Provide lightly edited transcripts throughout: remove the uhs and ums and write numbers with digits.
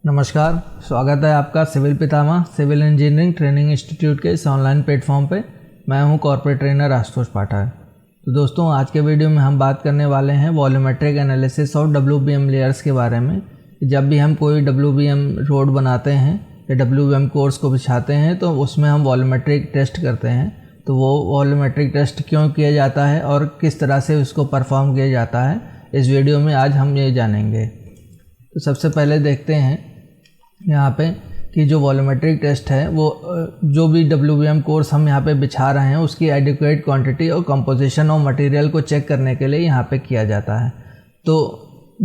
नमस्कार, स्वागत है आपका सिविल पितामह सिविल इंजीनियरिंग ट्रेनिंग इंस्टीट्यूट के इस ऑनलाइन प्लेटफॉर्म पे। मैं हूं कॉर्पोरेट ट्रेनर आशुतोष पाठक। तो दोस्तों, आज के वीडियो में हम बात करने वाले हैं volumetric analysis of WBM layers के बारे में। जब भी हम कोई WBM रोड बनाते हैं या WBM कोर्स को बिछाते हैं तो उसमें हम वॉल्यूमेट्रिक टेस्ट करते हैं। तो वो वॉल्यूमेट्रिक टेस्ट क्यों किया जाता है और किस तरह से उसको परफॉर्म किया जाता है, इस वीडियो में आज हम ये जानेंगे। तो सबसे पहले देखते हैं यहाँ पे कि जो वॉल्यूमेट्रिक टेस्ट है वो जो भी WBM कोर्स हम यहाँ पे बिछा रहे हैं उसकी एडिक्वेट क्वांटिटी और कंपोजिशन ऑफ मटेरियल को चेक करने के लिए यहाँ पे किया जाता है। तो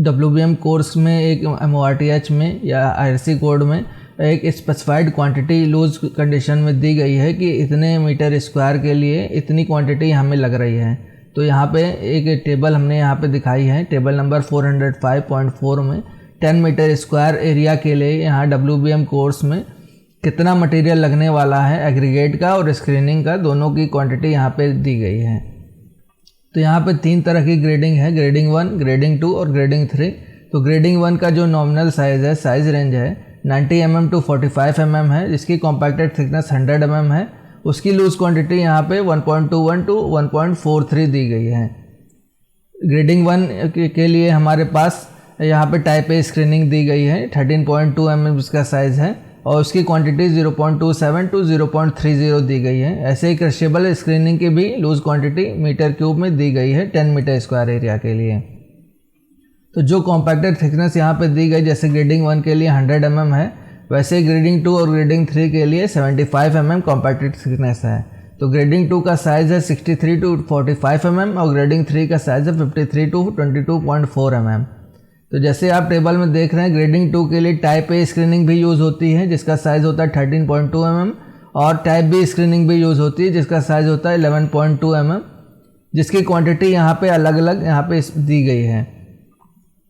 WBM कोर्स में एक MORTH में या IRC कोड में एक स्पेसिफाइड क्वांटिटी लूज कंडीशन में दी गई है कि इतने मीटर स्क्वायर के लिए इतनी क्वांटिटी हमें लग रही है। तो यहाँ पे एक टेबल हमने यहाँ पे दिखाई है, टेबल नंबर 405.4 में 10 मीटर स्क्वायर एरिया के लिए यहाँ WBM कोर्स में कितना मटेरियल लगने वाला है, एग्रीगेट का और स्क्रीनिंग का, दोनों की क्वांटिटी यहाँ पे दी गई है। तो यहाँ पे 3 तरह की ग्रेडिंग है, ग्रेडिंग 1, ग्रेडिंग 2 और ग्रेडिंग 3। तो ग्रेडिंग 1 का जो नॉमिनल साइज़ है, साइज़ रेंज है 90 mm टू 45 mm है, जिसकी कॉम्पैक्टेड थिकनेस 100 mm है। उसकी लूज क्वांटिटी यहाँ पे 1.21 टू 1.43 दी गई है। ग्रेडिंग 1 के लिए हमारे पास यहाँ पे टाइप ए स्क्रीनिंग दी गई है, 13.2 mm इसका साइज़ है और उसकी क्वांटिटी 0.27 टू 0.30 दी गई है। ऐसे ही क्रशेबल स्क्रीनिंग की भी लूज क्वांटिटी मीटर क्यूब में दी गई है 10 मीटर स्क्वायर एरिया के लिए। तो जो कॉम्पैक्टेड थिकनेस यहाँ पे दी गई, जैसे ग्रेडिंग 1 के लिए 100 mm है, वैसे ग्रेडिंग 2 और ग्रेडिंग 3 के लिए 75 mm कॉम्पैक्टेड थिकनेस है। तो ग्रेडिंग 2 का साइज़ है 63 टू 45 mm और ग्रेडिंग 3 का साइज़ है 53 टू 22.4 mm। तो जैसे आप टेबल में देख रहे हैं, ग्रेडिंग 2 के लिए टाइप ए स्क्रीनिंग भी यूज़ होती है जिसका साइज़ होता है 13.2 mm और टाइप बी स्क्रीनिंग भी यूज़ होती है जिसका साइज़ होता है 11.2 mm, जिसकी क्वांटिटी यहाँ पे अलग अलग यहाँ पे दी गई है।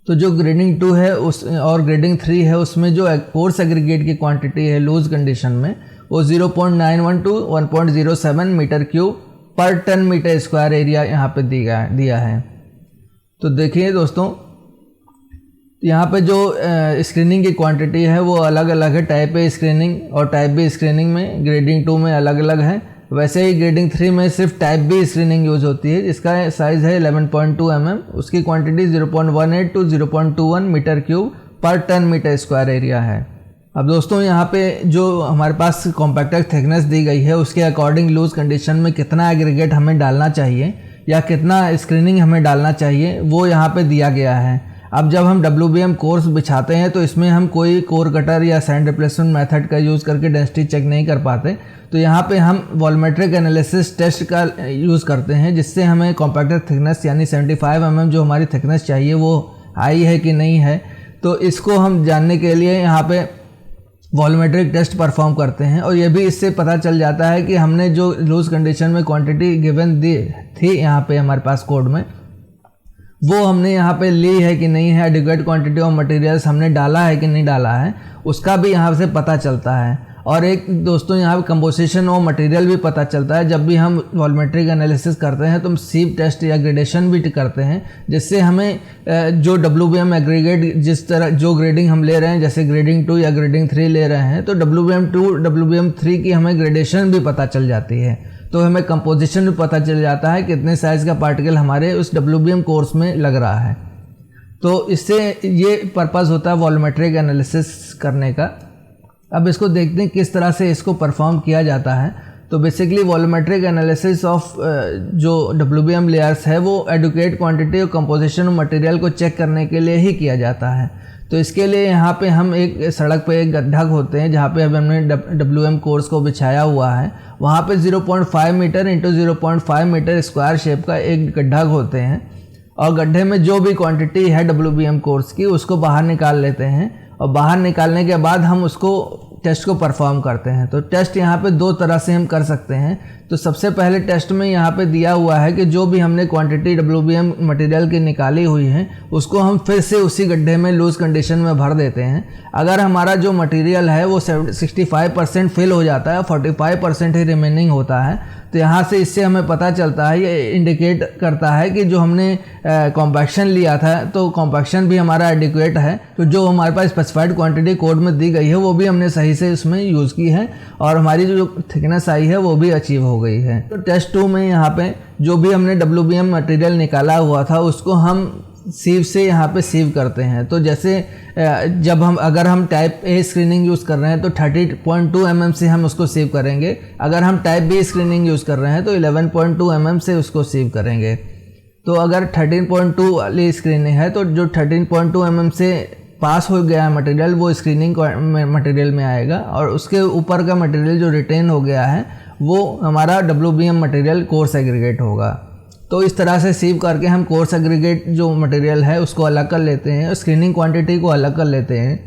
तो जो ग्रेडिंग 2 है उस और ग्रेडिंग 3 है, उसमें जो कोर्स एग्रीगेट की क्वांटिटी है लूज कंडीशन में वो 0.91 टू 1.07 मीटर क्यूब पर 10 मीटर स्क्वायर एरिया यहाँ पे दिया है। तो देखिए दोस्तों, यहाँ पे जो स्क्रीनिंग की क्वांटिटी है वो अलग अलग है। टाइप ए स्क्रीनिंग और टाइप बी स्क्रीनिंग में ग्रेडिंग 2 में अलग अलग है। वैसे ही ग्रेडिंग 3 में सिर्फ टाइप बी स्क्रीनिंग यूज़ होती है जिसका साइज़ है 11.2 mm। उसकी क्वांटिटी 0.18 टू 0.21 मीटर क्यूब पर 10 मीटर स्क्वायर एरिया है। अब दोस्तों, यहाँ पे जो हमारे पास कॉम्पैक्टेड थिकनेस दी गई है उसके अकॉर्डिंग लूज कंडीशन में कितना एग्रीगेट हमें डालना चाहिए या कितना स्क्रीनिंग हमें डालना चाहिए वो यहाँ पे दिया गया है। अब जब हम WBM कोर्स बिछाते हैं तो इसमें हम कोई कोर कटर या सैंड रिप्लेसमेंट मेथड का यूज़ करके डेंसिटी चेक नहीं कर पाते। तो यहाँ पे हम वॉल्यूमेट्रिक एनालिसिस टेस्ट का यूज़ करते हैं जिससे हमें कॉम्पैक्टेड थिकनेस यानी 75 mm जो हमारी थिकनेस चाहिए वो आई है कि नहीं है। तो इसको हम जानने के लिए यहाँ पे वॉल्यूमेट्रिक टेस्ट परफॉर्म करते हैं और ये भी इससे पता चल जाता है कि हमने जो लूज कंडीशन में क्वांटिटी गिवन दी थी यहाँ पे हमारे पास कोड में, वो हमने यहाँ पे ली है कि नहीं है, एडिक्वेट क्वांटिटी ऑफ मटेरियल्स हमने डाला है कि नहीं डाला है, उसका भी यहाँ से पता चलता है। और एक दोस्तों, यहाँ पे कंपोजिशन ऑफ मटेरियल भी पता चलता है। जब भी हम वॉल्यूमेट्रिक एनालिसिस करते हैं तो हम सीप टेस्ट या ग्रेडेशन भी करते हैं, जिससे हमें जो WBM एग्रीगेट जिस तरह जो ग्रेडिंग हम ले रहे हैं, जैसे ग्रेडिंग 2 या ग्रेडिंग 3 ले रहे हैं, तो WBM 2 WBM 3 की हमें ग्रेडेशन भी पता चल जाती है। तो हमें कंपोजिशन भी पता चल जाता है कितने साइज़ का पार्टिकल हमारे उस WBM कोर्स में लग रहा है। तो इससे ये पर्पज़ होता है वॉल्यूमेट्रिक एनालिसिस करने का। अब इसको देखते हैं किस तरह से इसको परफॉर्म किया जाता है। तो बेसिकली वॉल्यूमेट्रिक एनालिसिस ऑफ जो WBM लेयर्स है वो एडिक्वेट क्वांटिटी और कंपोजिशन ऑफ मटेरियल को चेक करने के लिए ही किया जाता है। तो इसके लिए यहाँ पे हम एक सड़क पे एक गड्ढा होते हैं जहाँ पे अभी हमने WBM कोर्स को बिछाया हुआ है, वहाँ पे 0.5 metre into 0.5 metre square shape का एक गड्ढा होते हैं और गड्ढे में जो भी क्वांटिटी है WBM कोर्स की उसको बाहर निकाल लेते हैं और बाहर निकालने के बाद हम उसको टेस्ट को परफॉर्म करते हैं। तो टेस्ट यहाँ पे दो तरह से हम कर सकते हैं। तो सबसे पहले टेस्ट में यहाँ पे दिया हुआ है कि जो भी हमने क्वांटिटी WBM मटेरियल की निकाली हुई है उसको हम फिर से उसी गड्ढे में लूज कंडीशन में भर देते हैं। अगर हमारा जो मटेरियल है वो 65% फिल हो जाता है, 45% ही रिमेनिंग होता है, तो यहाँ से इससे हमें पता चलता है, ये इंडिकेट करता है कि जो हमने कॉम्पैक्शन लिया था तो कॉम्पैक्शन भी हमारा एडिक्वेट है। तो जो हमारे पास स्पेसिफाइड क्वांटिटी कोड में दी गई है वो भी हमने सही से उसमें यूज़ की है और हमारी जो थिकनेस आई है वो भी अचीव हो गई है। तो टेस्ट 2 में यहाँ पे जो भी हमने WBM मटेरियल निकाला हुआ था उसको हम सीव से यहाँ पे सीव करते हैं। तो जैसे जब अगर हम टाइप A स्क्रीनिंग यूज़ कर रहे हैं तो 30.2 mm से हम उसको सीव करेंगे। अगर हम टाइप B स्क्रीनिंग यूज़ कर रहे हैं तो 11.2 mm से उसको सीव करेंगे। तो अगर 13.2 वाली स्क्रीनिंग है तो जो 13.2 mm से पास हो गया है मटेरियल वो स्क्रीनिंग मटेरियल में आएगा और उसके ऊपर का मटेरियल जो रिटेन हो गया है वो हमारा WBM मटेरियल कोर्स एग्रीगेट होगा। तो इस तरह से सीव करके हम कोर्स एग्रीगेट जो मटेरियल है उसको अलग कर लेते हैं, स्क्रीनिंग क्वांटिटी को अलग कर लेते हैं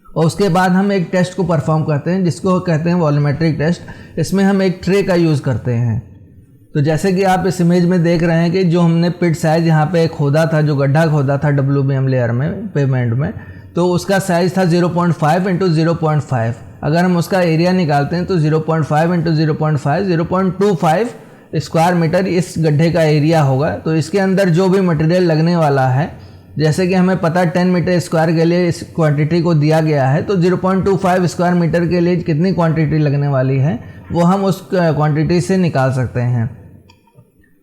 और उसके बाद हम एक टेस्ट को परफॉर्म करते हैं जिसको कहते हैं वॉल्यूमेट्रिक टेस्ट। इसमें हम एक ट्रे का यूज़ करते हैं। तो जैसे कि आप इस इमेज में देख रहे हैं कि जो हमने पिट साइज़ यहाँ पे खोदा था, जो गड्ढा खोदा था WBM लेयर में पेमेंट में, तो उसका साइज़ था 0.5 × 0.5। अगर हम उसका एरिया निकालते हैं तो 0.5 × 0.5 0.25 स्क्वायर मीटर इस गड्ढे का एरिया होगा। तो इसके अंदर जो भी मटेरियल लगने वाला है, जैसे कि हमें पता 10 मीटर स्क्वायर के लिए इस क्वांटिटी को दिया गया है, तो 0.25 स्क्वायर मीटर के लिए कितनी क्वांटिटी लगने वाली है वो हम उस क्वांटिटी से निकाल सकते हैं।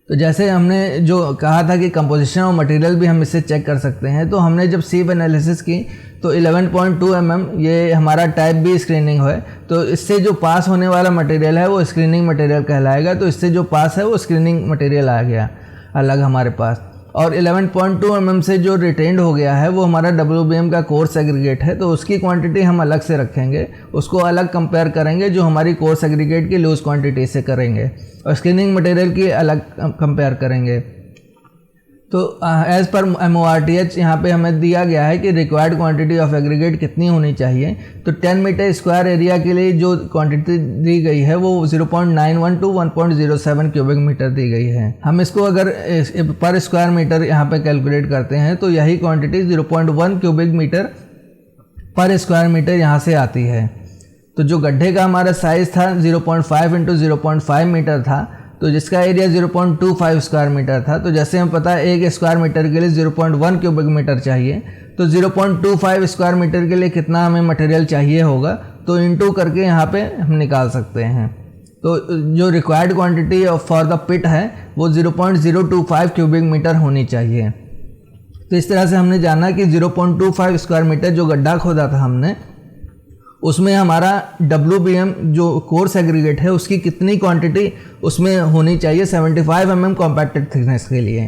तो जैसे हमने जो कहा था कि कंपोजिशन ऑफ मटेरियल भी हम इससे चेक कर सकते हैं, तो हमने जब सीव एनालिसिस की तो 11.2 mm ये हमारा टाइप B स्क्रीनिंग है। तो इससे जो पास होने वाला मटेरियल है वो स्क्रीनिंग मटेरियल कहलाएगा। तो इससे जो पास है वो स्क्रीनिंग मटेरियल आ गया अलग हमारे पास। और 11.2 mm से जो रिटेन्ड हो गया है वो हमारा WBM का कोर्स एग्रीगेट है। तो उसकी क्वांटिटी हम अलग से रखेंगे, उसको अलग कंपेयर करेंगे जो हमारी कोर्स एग्रीगेट की लूज क्वांटिटी से करेंगे और स्क्रीनिंग मटेरियल की अलग कंपेयर करेंगे। तो एज़ पर MORTH यहाँ पे हमें दिया गया है कि रिक्वायर्ड क्वांटिटी ऑफ एग्रीगेट कितनी होनी चाहिए। तो 10 मीटर स्क्वायर एरिया के लिए जो क्वांटिटी दी गई है वो 0.91 to 1.07 क्यूबिक मीटर दी गई है। हम इसको अगर पर स्क्वायर मीटर यहाँ पे कैलकुलेट करते हैं तो यही क्वांटिटी 0.1 क्यूबिक मीटर पर स्क्वायर मीटर यहाँ से आती है। तो जो गड्ढे का हमारा साइज़ था 0.5 × 0.5 मीटर था, तो जिसका एरिया 0.25 स्क्वायर मीटर था। तो जैसे हम पता है एक स्क्वायर मीटर के लिए 0.1 क्यूबिक मीटर चाहिए, तो 0.25 स्क्वायर मीटर के लिए कितना हमें मटेरियल चाहिए होगा, तो इंटू करके यहाँ पे हम निकाल सकते हैं। तो जो required quantity for the pit है वो 0.025 क्यूबिक मीटर होनी चाहिए। तो इस तरह से हमने जाना कि 0.25 स्क्वायर मीटर जो गड्ढा खोदा था हमने, उसमें हमारा WBM जो कोर्स एग्रीगेट है उसकी कितनी क्वांटिटी उसमें होनी चाहिए 75 mm कॉम्पैक्टेड थिकनेस के लिए।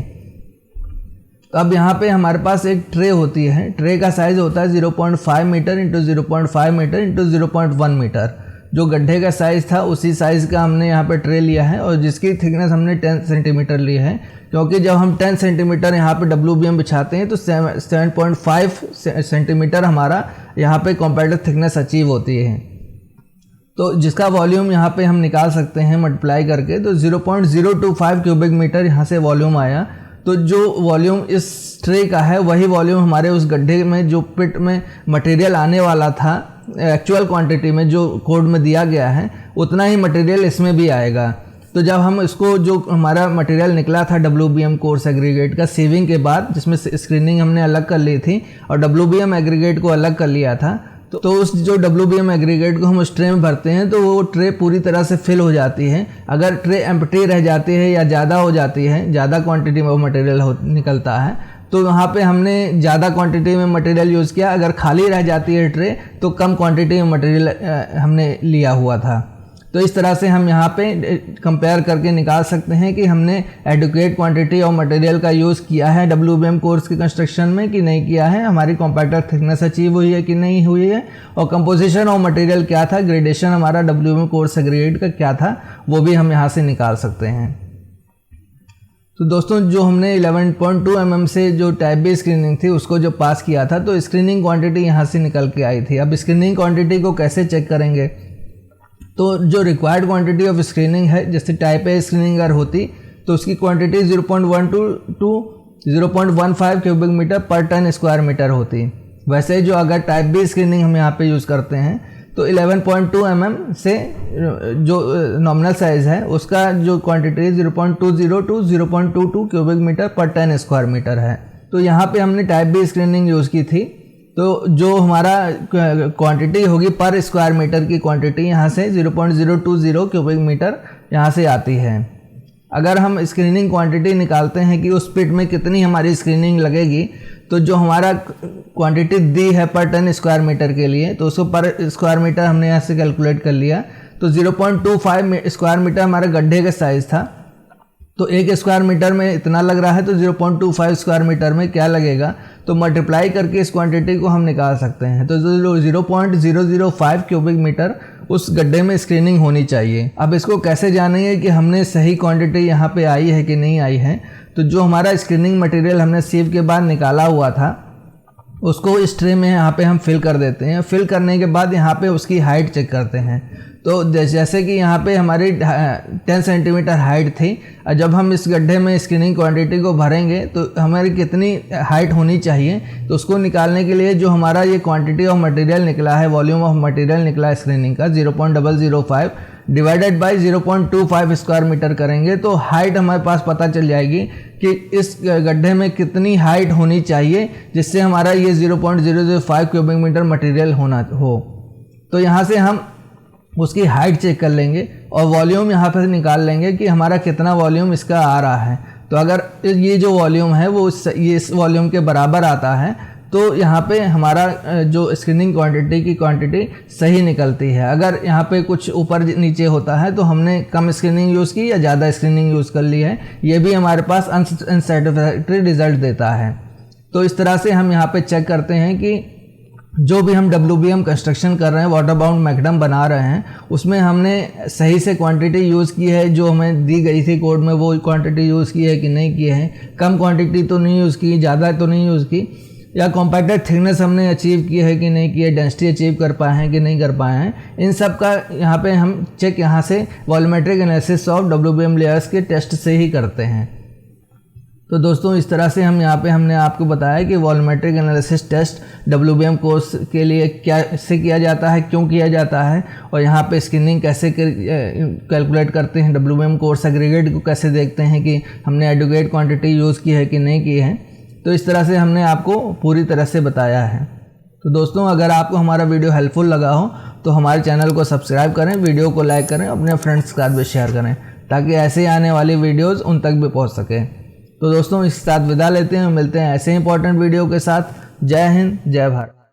तो अब यहाँ पे हमारे पास एक ट्रे होती है। ट्रे का साइज़ होता है 0.5 मीटर × 0.5 मीटर × 0.1 मीटर। जो गड्ढे का साइज़ था उसी साइज़ का हमने यहाँ पे ट्रे लिया है और जिसकी थिकनेस हमने 10 सेंटीमीटर ली है, क्योंकि जब हम 10 सेंटीमीटर यहाँ पे WBM बिछाते हैं तो 7.5 सेंटीमीटर हमारा यहाँ पे कॉम्पैक्ट थिकनेस अचीव होती है। तो जिसका वॉल्यूम यहाँ पे हम निकाल सकते हैं मल्टीप्लाई करके, तो 0.025 क्यूबिक मीटर यहाँ से वॉल्यूम आया। तो जो वॉल्यूम इस ट्रे का है वही वॉल्यूम हमारे उस गड्ढे में जो पिट में मटेरियल आने वाला था एक्चुअल क्वांटिटी में जो कोड में दिया गया है उतना ही मटेरियल इसमें भी आएगा। तो जब हम इसको जो हमारा मटेरियल निकला था WBM कोर्स एग्रीगेट का सीविंग के बाद, जिसमें स्क्रीनिंग हमने अलग कर ली थी और WBM एग्रीगेट को अलग कर लिया था, तो उस जो WBM एग्रीगेट को हम उस ट्रे में भरते हैं तो वो ट्रे पूरी तरह से फिल हो जाती है। अगर ट्रे एम्प्टी रह जाती है या ज़्यादा हो जाती है, ज़्यादा क्वांटिटी में वो मटेरियल निकलता है, तो वहाँ पे हमने ज़्यादा क्वांटिटी में मटेरियल यूज़ किया। अगर खाली रह जाती है ट्रे तो कम क्वांटिटी में मटेरियल हमने लिया हुआ था। तो इस तरह से हम यहाँ पे कंपेयर करके निकाल सकते हैं कि हमने एडुकेट क्वांटिटी ऑफ मटेरियल का यूज़ किया है WBM कोर्स के कंस्ट्रक्शन में कि नहीं किया है, हमारी कॉम्पैक्टर थिकनेस अचीव हुई है कि नहीं हुई है, और कंपोजिशन ऑफ मटेरियल क्या था, ग्रेडेशन हमारा WBM कोर्स एग्रीगेट का क्या था, वो भी हम यहाँ से निकाल सकते हैं। तो दोस्तों जो हमने 11.2 mm से जो टाइप बी स्क्रीनिंग थी उसको जो पास किया था, तो स्क्रीनिंग क्वांटिटी यहाँ से निकल के आई थी। अब स्क्रीनिंग क्वांटिटी को कैसे चेक करेंगे, तो जो रिक्वायर्ड क्वांटिटी ऑफ स्क्रीनिंग है, जैसे टाइप ए स्क्रीनिंग अगर होती तो उसकी क्वांटिटी 0.12 टू 0.15 क्यूबिक मीटर पर टन स्क्वायर मीटर होती। वैसे जो अगर टाइप बी स्क्रीनिंग हम यहाँ पे यूज़ करते हैं तो 11.2 mm से जो नॉमिनल साइज़ है उसका जो क्वांटिटी 0.20 टू 0.22 क्यूबिक मीटर पर टन स्क्वायर मीटर है। तो यहाँ पे हमने टाइप बी स्क्रीनिंग यूज़ की थी, तो जो हमारा क्वांटिटी होगी पर स्क्वायर मीटर की क्वांटिटी यहाँ से 0.020 क्यूबिक मीटर यहाँ से आती है। अगर हम स्क्रीनिंग क्वांटिटी निकालते हैं कि उस पिट में कितनी हमारी स्क्रीनिंग लगेगी, तो जो हमारा क्वांटिटी दी है पर टन स्क्वायर मीटर के लिए, तो उसको पर स्क्वायर मीटर हमने यहाँ से कैलकुलेट कर लिया। तो 0.25 स्क्वायर मीटर हमारे गड्ढे का साइज़ था, तो एक स्क्वायर मीटर में इतना लग रहा है, तो 0.25 स्क्वायर मीटर में क्या लगेगा, तो मल्टीप्लाई करके इस क्वांटिटी को हम निकाल सकते हैं। तो 0.005 क्यूबिक मीटर उस गड्ढे में स्क्रीनिंग होनी चाहिए। अब इसको कैसे जानेंगे कि हमने सही क्वांटिटी यहाँ पे आई है कि नहीं आई है, तो जो हमारा स्क्रीनिंग मटेरियल हमने सीव के बाद निकाला हुआ था उसको इस ट्रे में यहाँ पे हम फिल कर देते हैं। फिल करने के बाद यहाँ पे उसकी हाइट चेक करते हैं। तो जैसे कि यहाँ पे हमारी 10 सेंटीमीटर हाइट थी, और जब हम इस गड्ढे में स्क्रीनिंग क्वांटिटी को भरेंगे तो हमारी कितनी हाइट होनी चाहिए, तो उसको निकालने के लिए जो हमारा ये क्वांटिटी ऑफ मटेरियल निकला है, वॉल्यूम ऑफ मटेरियल निकला है स्क्रीनिंग का 0.005 डिवाइडेड बाई 0.25 स्क्वायर मीटर करेंगे, तो हाइट हमारे पास पता चल जाएगी कि इस गड्ढे में कितनी हाइट होनी चाहिए जिससे हमारा ये 0.005 क्यूबिक मीटर मटेरियल होना हो। तो यहाँ से हम उसकी हाइट चेक कर लेंगे और वॉल्यूम यहाँ पर निकाल लेंगे कि हमारा कितना वॉल्यूम इसका आ रहा है। तो अगर ये जो वॉल्यूम है वो ये इस वॉल्यूम के बराबर आता है, तो यहाँ पे हमारा जो स्क्रीनिंग क्वांटिटी की क्वांटिटी सही निकलती है। अगर यहाँ पे कुछ ऊपर नीचे होता है तो हमने कम स्क्रीनिंग यूज़ की या ज़्यादा स्क्रीनिंग यूज़ कर ली है, ये भी हमारे पास अनसेटिस्फैक्टरी रिजल्ट देता है। तो इस तरह से हम यहाँ पे चेक करते हैं कि जो भी हम WBM कंस्ट्रक्शन कर रहे हैं, वाटर बाउंड मैकडम बना रहे हैं, उसमें हमने सही से क्वांटिटी यूज़ की है, जो हमें दी गई थी कोड में वो क्वांटिटी यूज़ की है कि नहीं की है, कम क्वांटिटी तो नहीं यूज़ की, ज़्यादा तो नहीं यूज़ की, या कॉम्पैक्टेड थिकनेस हमने अचीव की है कि नहीं की है, डेंसिटी अचीव कर पाए हैं कि नहीं कर पाए हैं। इन सब का यहाँ पे हम चेक यहाँ से volumetric analysis of WBM layers के टेस्ट से ही करते हैं। तो दोस्तों इस तरह से हमने आपको बताया कि volumetric analysis test WBM course के लिए कैसे किया जाता है, क्यों किया जाता है, और यहाँ पे स्क्रीनिंग कैसे कैलकुलेट करते हैं, WBM कोर्स एग्रीगेट को कैसे देखते हैं कि हमने एडुकेट क्वांटिटी यूज़ की है कि नहीं की है। तो इस तरह से हमने आपको पूरी तरह से बताया है। तो दोस्तों अगर आपको हमारा वीडियो हेल्पफुल लगा हो तो हमारे चैनल को सब्सक्राइब करें, वीडियो को लाइक करें, अपने फ्रेंड्स के साथ भी शेयर करें ताकि ऐसे आने वाली वीडियोज़ उन तक भी पहुँच सके। तो दोस्तों इस साथ विदा लेते हैं, मिलते हैं ऐसे इंपॉर्टेंट वीडियो के साथ। जय हिंद, जय भारत।